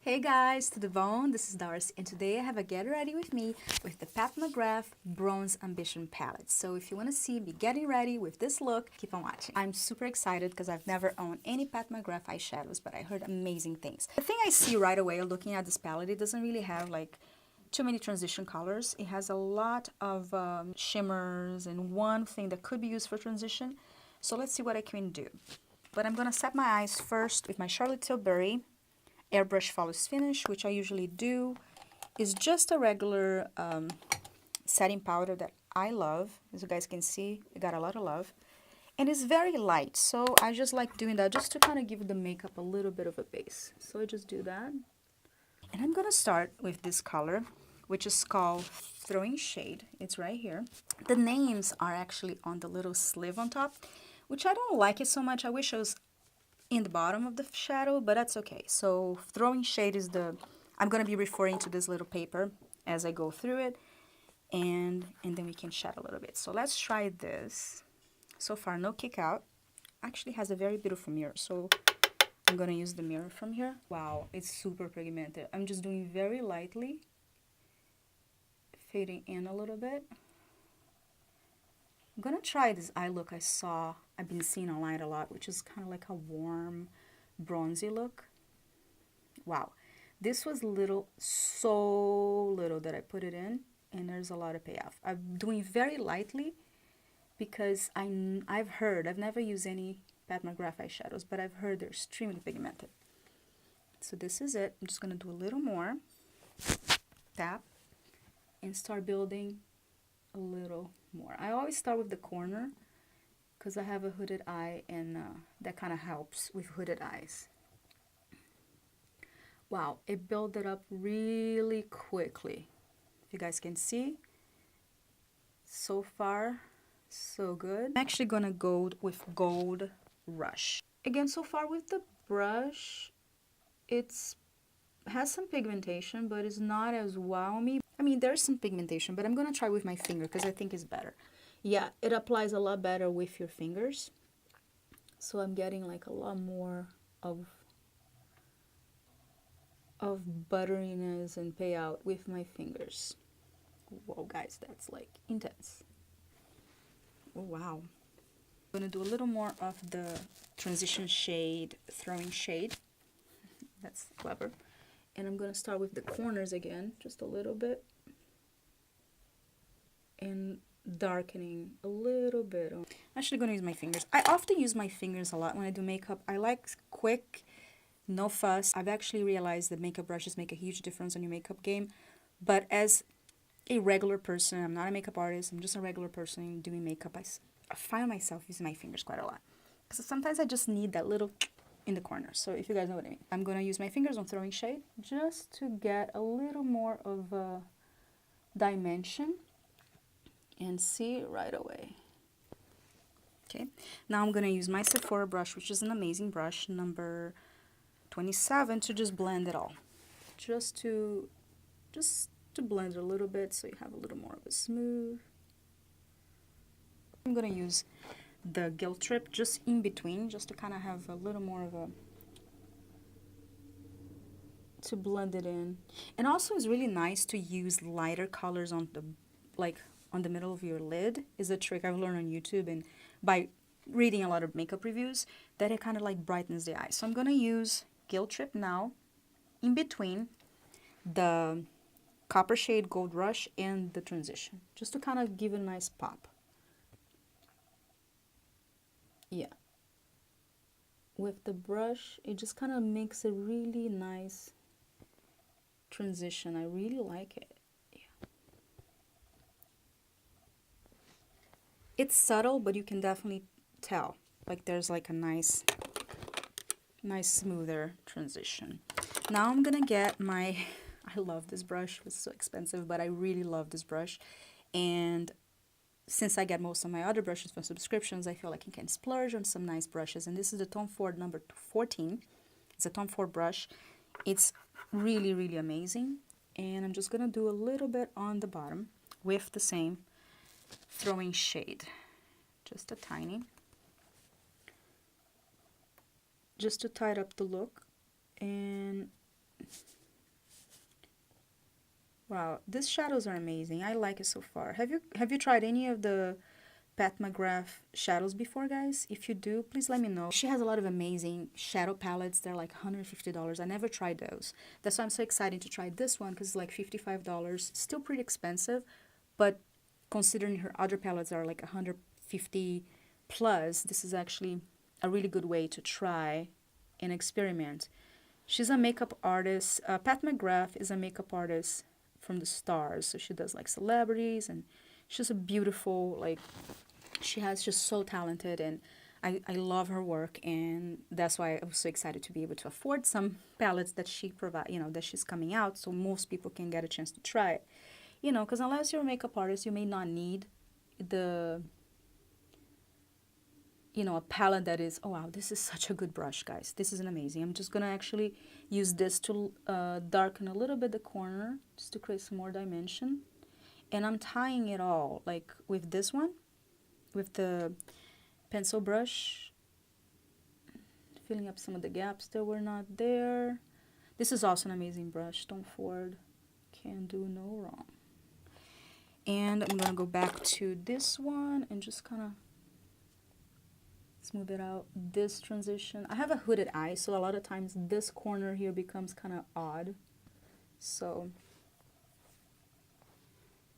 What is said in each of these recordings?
Hey guys, to the bone, this is Doris, and today I have a get ready with me with the McGraph Bronze Ambition palette. So if you want to see me getting ready with this look, keep on watching. I'm super excited because I've never owned any McGraph eyeshadows, but I heard amazing things. The thing I see right away looking at this palette, it doesn't really have like too many transition colors. It has a lot of shimmers and one thing that could be used for transition. So let's see what I can do. But I'm going to set my eyes first with my Charlotte Tilbury airbrush follows finish, which I usually do, is just a regular setting powder that I love. As you guys can see, it got a lot of love. And it's very light, so I just like doing that just to kind of give the makeup a little bit of a base. So I just do that. And I'm going to start with this color, which is called Throwing Shade. It's right here. The names are actually on the little sleeve on top, which I don't like it so much. I wish it was in the bottom of the shadow, but that's okay. So Throwing Shade is I'm going to be referring to this little paper as I go through it, and then we can chat a little bit. So let's try this. So far, no kick out. Actually has a very beautiful mirror, so I'm going to use the mirror from here. Wow, it's super pigmented. I'm just doing very lightly, fading in a little bit. I'm gonna try this eye look I've been seeing online a lot, which is kind of like a warm, bronzy look. Wow, this was so little that I put it in, and there's a lot of payoff. I'm doing very lightly because I've heard, I've never used any McGraph eyeshadows, but I've heard they're extremely pigmented. So this is it. I'm just gonna do a little more, tap, and start building a little more. I always start with the corner because I have a hooded eye, and that kind of helps with hooded eyes. Wow, it built it up really quickly. If you guys can see, so far so good. I'm actually gonna go with Gold Rush again. So far with the brush, has some pigmentation, but it's not as wowmy. I mean, there's some pigmentation, but I'm gonna try with my finger because I think it's better. Yeah, it applies a lot better with your fingers. So I'm getting like a lot more of butteriness and payout with my fingers. Whoa, guys, that's like intense. Oh, wow. I'm gonna do a little more of the transition shade, Throwing Shade. That's clever. And I'm gonna start with the corners again, just a little bit, and darkening a little bit. I'm actually gonna use my fingers. I often use my fingers a lot when I do makeup. I like quick, no fuss. I've actually realized that makeup brushes make a huge difference on your makeup game. But as a regular person, I'm not a makeup artist, I'm just a regular person doing makeup, I find myself using my fingers quite a lot. Because sometimes I just need that little in the corner. So if you guys know what I mean. I'm going to use my fingers on Throwing Shade just to get a little more of a dimension and see it right away. Okay, now I'm going to use my Sephora brush, which is an amazing brush, number 27, to just blend it all. Just to blend it a little bit so you have a little more of a smooth. I'm going to use the Guilt Trip just in between, just to kind of have a little more of to blend it in. And also it's really nice to use lighter colors on the middle of your lid. Is a trick I've learned on YouTube and by reading a lot of makeup reviews, that it kind of like brightens the eye. So I'm going to use Guilt Trip now in between the Copper Shade, Gold Rush, and the transition, just to kind of give it a nice pop. Yeah, with the brush, it just kind of makes a really nice transition. I really like it. Yeah. It's subtle, but you can definitely tell. Like there's like a nice smoother transition. Now I'm gonna get my, I love this brush. It's so expensive, but I really love this brush. And since I get most of my other brushes from subscriptions, I feel like I can splurge on some nice brushes. And this is the Tom Ford number 14. It's a Tom Ford brush. It's really, really amazing. And I'm just going to do a little bit on the bottom with the same Throwing Shade. Just a tiny. Just to tidy up the look. And Wow, these shadows are amazing. I like it so far. Have you tried any of the Pat McGraph shadows before, guys? If you do, please let me know. She has a lot of amazing shadow palettes. They're like $150. I never tried those. That's why I'm so excited to try this one, because it's like $55. Still pretty expensive, but considering her other palettes are like 150 plus, this is actually a really good way to try and experiment. She's a makeup artist. Pat McGraph is a makeup artist from the stars, so she does like celebrities, and she's a beautiful, like, she's so talented, and I love her work, and that's why I was so excited to be able to afford some palettes that she provide, you know, that she's coming out, so most people can get a chance to try it, you know, because unless you're a makeup artist, you may not need the, you know, a palette that is, oh wow, this is such a good brush, guys. This is an amazing. I'm just gonna actually use this to darken a little bit the corner, just to create some more dimension. And I'm tying it all, like with this one, with the pencil brush, filling up some of the gaps that were not there. This is also an amazing brush, Tom Ford, can do no wrong. And I'm gonna go back to this one and just kind of smooth it out. This transition, I have a hooded eye, so a lot of times this corner here becomes kind of odd. So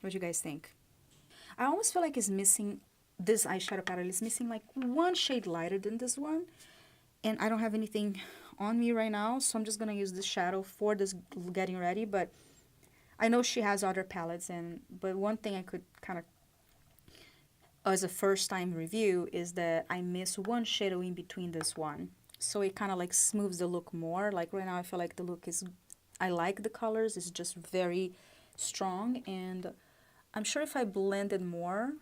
what do you guys think? I almost feel like it's missing, this eyeshadow palette is missing like one shade lighter than this one, and I don't have anything on me right now, so I'm just gonna use this shadow for this getting ready. But I know she has other palettes, but one thing I could kind of, as a first time review, is that I miss one shadow in between this one, so it kind of like smooths the look more. Like right now I feel like the look is, I like the colors, it's just very strong, and I'm sure if I blended more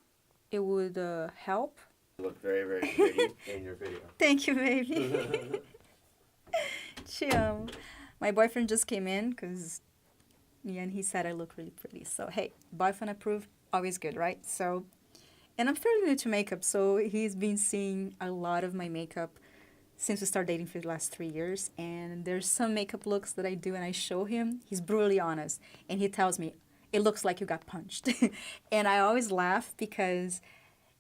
it would help. You look very, very pretty in your video. Thank you, baby. My boyfriend just came in because, yeah, and he said I look really pretty, so hey, boyfriend approved, always good, right? So, and I'm fairly new to makeup, so he's been seeing a lot of my makeup since we started dating for the last 3 years. And there's some makeup looks that I do and I show him. He's brutally honest, and he tells me, it looks like you got punched. And I always laugh because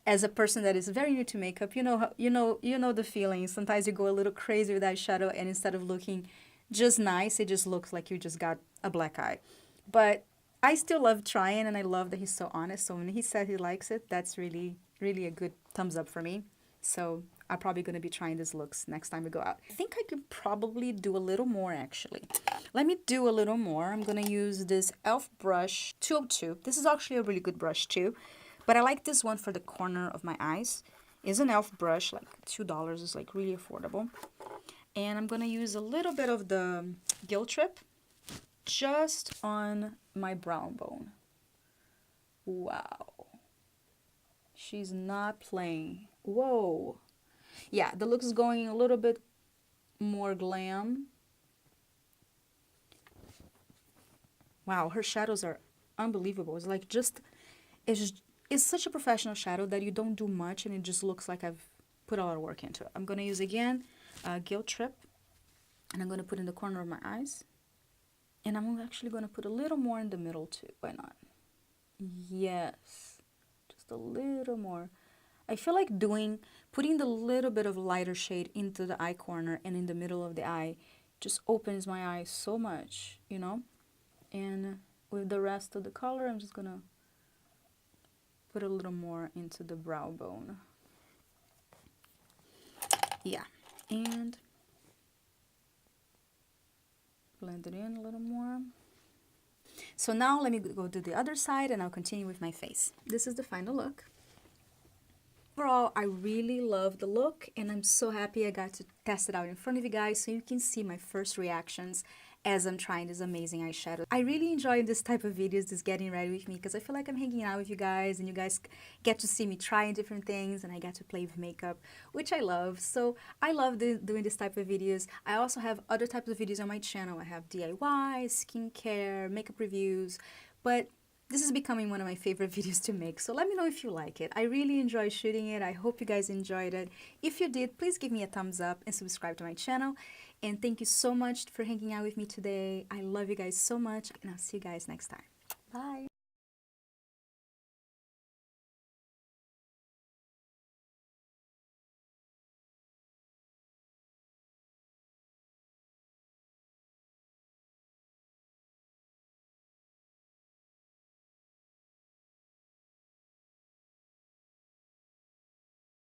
as a person that is very new to makeup, you know the feeling. Sometimes you go a little crazy with eyeshadow, and instead of looking just nice, it just looks like you just got a black eye. But I still love trying, and I love that he's so honest. So when he said he likes it, that's really, really a good thumbs up for me. So I'm probably going to be trying these looks next time we go out. I think I could probably do a little more, actually. Let me do a little more. I'm going to use this e.l.f. brush 202. This is actually a really good brush, too. But I like this one for the corner of my eyes. It's an e.l.f. brush, like $2. It's like really affordable. And I'm going to use a little bit of the Guilt Trip just on my brow bone. Wow. She's not playing. Whoa. Yeah, the look is going a little bit more glam. Wow, her shadows are unbelievable. It's like just, it's such a professional shadow that you don't do much and it just looks like I've put a lot of work into it. I'm going to use again Guilt Trip, and I'm going to put in the corner of my eyes. And I'm actually going to put a little more in the middle too. Why not? Yes, just a little more. I feel like putting the little bit of lighter shade into the eye corner and in the middle of the eye just opens my eyes so much, you know? And with the rest of the color, I'm just gonna put a little more into the brow bone. Yeah, and blend it in a little more. So now let me go to the other side and I'll continue with my face. This is the final look. Overall, I really love the look, and I'm so happy I got to test it out in front of you guys so you can see my first reactions as I'm trying this amazing eyeshadow. I really enjoy this type of videos, this getting ready with me, because I feel like I'm hanging out with you guys and you guys get to see me trying different things, and I get to play with makeup, which I love. So I love doing this type of videos. I also have other types of videos on my channel. I have DIY, skincare, makeup reviews, but this is becoming one of my favorite videos to make, so let me know if you like it. I really enjoy shooting it. I hope you guys enjoyed it. If you did, please give me a thumbs up and subscribe to my channel. And thank you so much for hanging out with me today. I love you guys so much, and I'll see you guys next time.